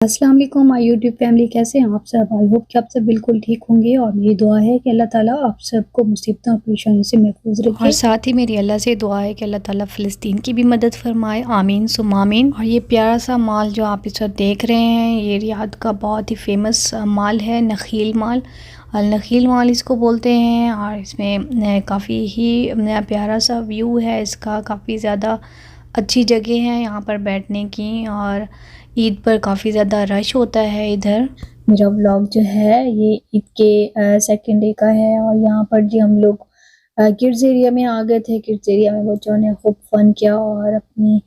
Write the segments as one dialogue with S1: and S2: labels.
S1: अस्सलाम वालेकुम my YouTube family, कैसे हैं आप सब। आई होप कि आप सब बिल्कुल ठीक होंगे और मेरी दुआ है कि अल्लाह ताला आप सबको मुसीबतों और परेशानियों से महफूज रखे। और साथ ही मेरी अल्लाह से दुआ है कि अल्लाह ताला फ़लस्तीन की भी मदद फरमाए, आमीन सुम्मा आमीन। और ये प्यारा सा माल जो आप इस वक्त देख रहे हैं, ये रियाद का बहुत ही फेमस माल है, नखील माल। अल नखील माल इसको बोलते हैं। और इसमें काफ़ी ही प्यारा सा व्यू है इसका, काफ़ी ज़्यादा अच्छी जगह है यहाँ पर बैठने की। और ईद पर काफ़ी ज़्यादा रश होता है इधर। मेरा व्लॉग जो है ये ईद के सेकंड डे का है और यहाँ पर जी हम लोग किड्स एरिया में आ गए थे। किड्स एरिया में बच्चों ने खूब फन किया और अपनी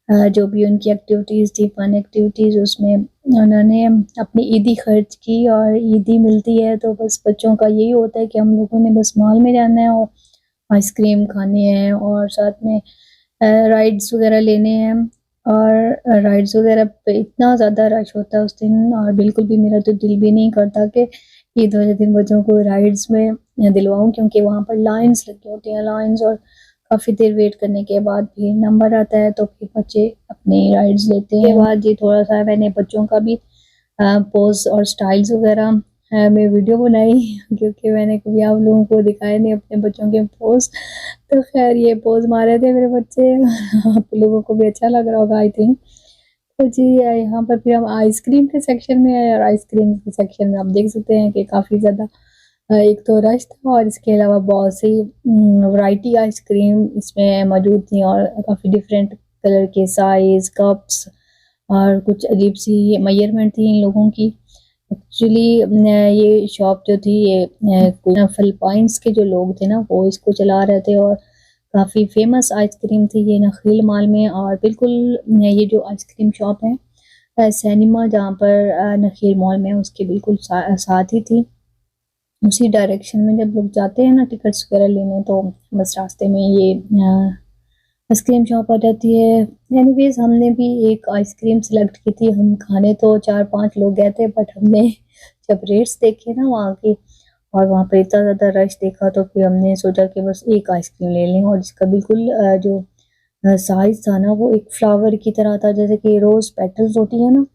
S1: जो भी उनकी एक्टिविटीज़ थी, फन एक्टिविटीज़, उसमें उन्होंने अपनी ईदी खर्च की। और ईदी मिलती है तो बस बच्चों का यही होता है कि हम लोगों ने बस मॉल में जाना है और आइसक्रीम खाने हैं और साथ में राइड्स वगैरह लेने हैं। और राइड्स वगैरह पे इतना ज़्यादा रश होता है उस दिन, और बिल्कुल भी मेरा तो दिल भी नहीं करता कि ईद वाले दिन बच्चों को राइड्स में दिलवाऊँ, क्योंकि वहाँ पर लाइन्स लगी होती हैं, लाइन्स, और काफ़ी देर वेट करने के बाद फिर नंबर आता है तो फिर बच्चे अपनी राइड्स लेते हैं। उसके बाद जी थोड़ा सा मैंने बच्चों का भी पोज़ और स्टाइल्स वगैरह मैं वीडियो बनाई क्योंकि मैंने कभी आप लोगों को दिखाए नहीं अपने बच्चों के पोज़। तो खैर ये पोज़ मारे थे मेरे बच्चे आप लोगों को भी अच्छा लग रहा होगा आई थिंक। तो जी यहाँ पर फिर हम आइसक्रीम के सेक्शन में आए और आइसक्रीम के सेक्शन में आप देख सकते हैं कि काफ़ी ज़्यादा एक तो रश था और इसके अलावा बहुत सी वैरायटी आइसक्रीम इसमें मौजूद थी और काफ़ी डिफरेंट कलर के साइज़, कप्स और कुछ अजीब-सी मेजरमेंट थी इन लोगों की। एक्चुअली ये शॉप जो थी ये फ़िलिपाइंस के जो लोग थे ना वो इसको चला रहे थे और काफ़ी फ़ेमस आइसक्रीम थी ये नखील माल में। और बिल्कुल ये जो आइसक्रीम शॉप है सिनेमा जहाँ पर नखील मॉल में उसके बिल्कुल साथ ही थी। उसी डायरेक्शन में जब लोग जाते हैं ना टिकट्स वगैरह लेने तो बस रास्ते में ये आइसक्रीम शॉप आ जाती है। एनीवेज़ हमने भी एक आइसक्रीम सेलेक्ट की थी। हम खाने तो 4-5 लोग गए थे, बट हमने जब रेट्स देखे ना वहाँ के और वहाँ पे इतना ज़्यादा रश देखा तो फिर हमने सोचा कि बस एक आइसक्रीम ले लें। और इसका बिल्कुल जो साइज़ था ना वो एक फ्लावर की तरह था, जैसे कि रोज़ पेटल्स होती है ना,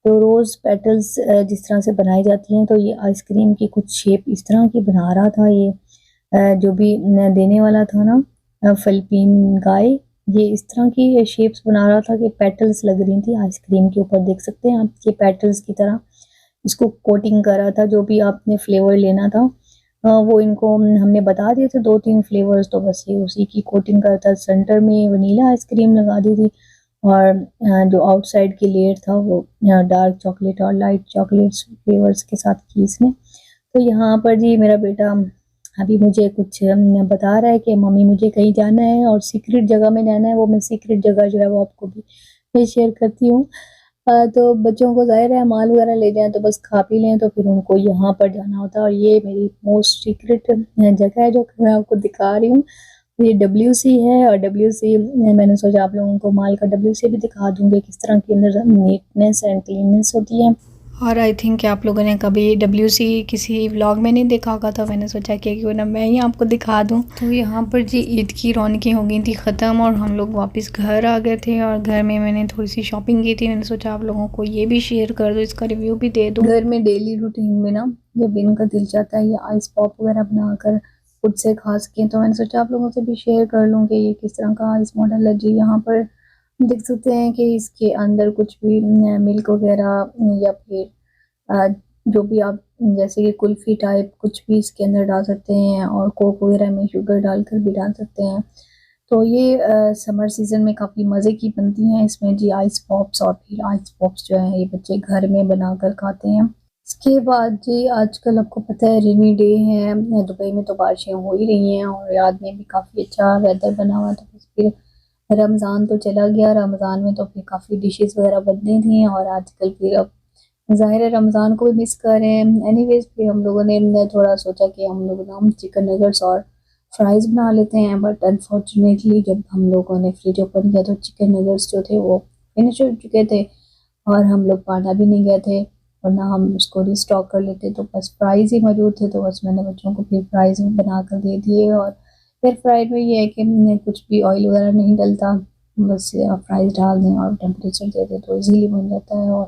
S1: तो रोज़ पेटल्स जिस तरह से बनाई जाती हैं तो ये आइसक्रीम की कुछ शेप इस तरह की बना रहा था ये जो भी देने वाला था ना फ़िलिपीन गाय, ये इस तरह की शेप्स बना रहा था कि पेटल्स लग रही थी आइसक्रीम के ऊपर, देख सकते हैं आप, ये पेटल्स की तरह इसको कोटिंग कर रहा था। जो भी आपने फ्लेवर लेना था वो इनको हमने बता दिए थे 2-3 फ्लेवर्स, तो बस ये उसी की कोटिंग करता। सेंटर में वनीला आइसक्रीम लगा दी थी और जो आउटसाइड की लेयर था वो डार्क चॉकलेट और लाइट चॉकलेट्स फ्लेवर्स के साथ की इसने। तो यहाँ पर जी मेरा बेटा अभी मुझे कुछ बता रहा है कि मम्मी मुझे कहीं जाना है और सीक्रेट जगह में जाना है। वो मैं सीक्रेट जगह जो है वो आपको भी मैं शेयर करती हूँ। तो बच्चों को ज़ाहिर है माल वगैरह ले जाएँ तो बस खा पी लें, तो फिर उनको यहाँ पर जाना होता है और ये मेरी मोस्ट सीक्रेट जगह है जो कि मैं आपको दिखा रही हूँ। ये डब्ल्यूसी है और डब्ल्यूसी मैंने सोचा आप लोगों को माल का डब्ल्यूसी भी दिखा दूँगी, किस तरह के अंदर नीटनेस एंड क्लीननेस होती है। और आई थिंक कि आप लोगों ने कभी डब्ल्यूसी किसी व्लॉग में नहीं देखा होगा, तो मैंने सोचा कि क्यों ना मैं ही आपको दिखा दूं। तो यहाँ पर जी ईद की रौनकें हो गई थी ख़त्म और हम लोग वापस घर आ गए थे और घर में मैंने थोड़ी सी शॉपिंग की थी। मैंने सोचा आप लोगों को ये भी शेयर कर दूँ, इसका रिव्यू भी दे दूँ। घर में डेली रूटीन में ना जब इनका दिल चाहता है ये आइस पॉप वगैरह बनाकर खुद से खा सकें, तो मैंने सोचा आप लोगों से भी शेयर कर लूँ कि ये किस तरह का आइस मॉडल है। जी यहाँ पर देख सकते हैं कि इसके अंदर कुछ भी मिल्क वगैरह या फिर जो भी आप जैसे कि कुल्फ़ी टाइप कुछ भी इसके अंदर डाल सकते हैं और कोक वगैरह में शुगर डालकर भी डाल सकते हैं। तो ये समर सीज़न में काफ़ी मज़े की बनती हैं इसमें जी आइस पॉप्स। और फिर आइस पॉप्स जो है ये बच्चे घर में बनाकर खाते हैं। इसके बाद जी आजकल आपको पता है रेनी डे है, दुबई में तो बारिशें हो ही रही हैं और रियाद में भी काफ़ी अच्छा वेदर बना हुआ है। तो बस फिर रमज़ान तो चला गया, रमज़ान में तो फिर काफ़ी डिशेस वगैरह बनती थी और आजकल फिर अब ज़ाहिर है रमज़ान को भी मिस कर रहे हैं। एनीवेज़ फिर हम लोगों ने थोड़ा सोचा कि हम लोग ना चिकन नगेट्स और फ्राइज़ बना लेते हैं, बट अनफॉर्चुनेटली जब हम लोगों ने फ्रिज ओपन किया तो चिकन नगेट्स जो थे वो फिनिश हो चुके थे और हम लोग पाना भी नहीं गए थे, वरना हम उसको रिस्टॉक कर लेते। तो बस फ्राइज़ ही मौजूद थे, तो बस मैंने बच्चों को फिर फ्राइज़ बना कर दे दिए। और एयर फ्राइड में ये है कि कुछ भी ऑयल वगैरह नहीं डलता, बस फ्राइज़ डाल दें और टेम्परेचर दे दें तो ईज़िली बन जाता है और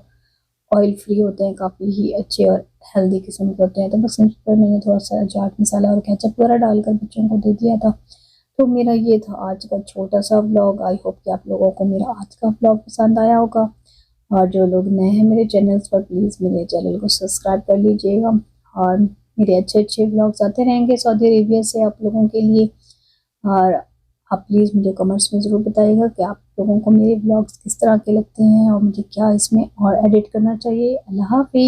S1: ऑयल फ्री होते हैं, काफ़ी ही अच्छे और हेल्दी किस्म के होते हैं। तो बस इन पर मैंने थोड़ा सा चाट मसाला और केचप वगैरह डालकर बच्चों को दे दिया था। तो मेरा ये था आज का छोटा सा व्लॉग। आई होप कि आप लोगों को मेरा आज का व्लॉग पसंद आया होगा। और जो लोग नए हैं मेरे चैनल्स पर, प्लीज़ मेरे चैनल को सब्सक्राइब कर लीजिएगा। और मेरे अच्छे अच्छे व्लॉग्स आते रहेंगे सऊदी अरेबिया से आप लोगों के लिए। और आप प्लीज़ मुझे कमेंट्स में ज़रूर बताइएगा कि आप लोगों को मेरे व्लॉग्स किस तरह के लगते हैं और मुझे क्या इसमें और एडिट करना चाहिए। अल्लाह हाफ़िज़।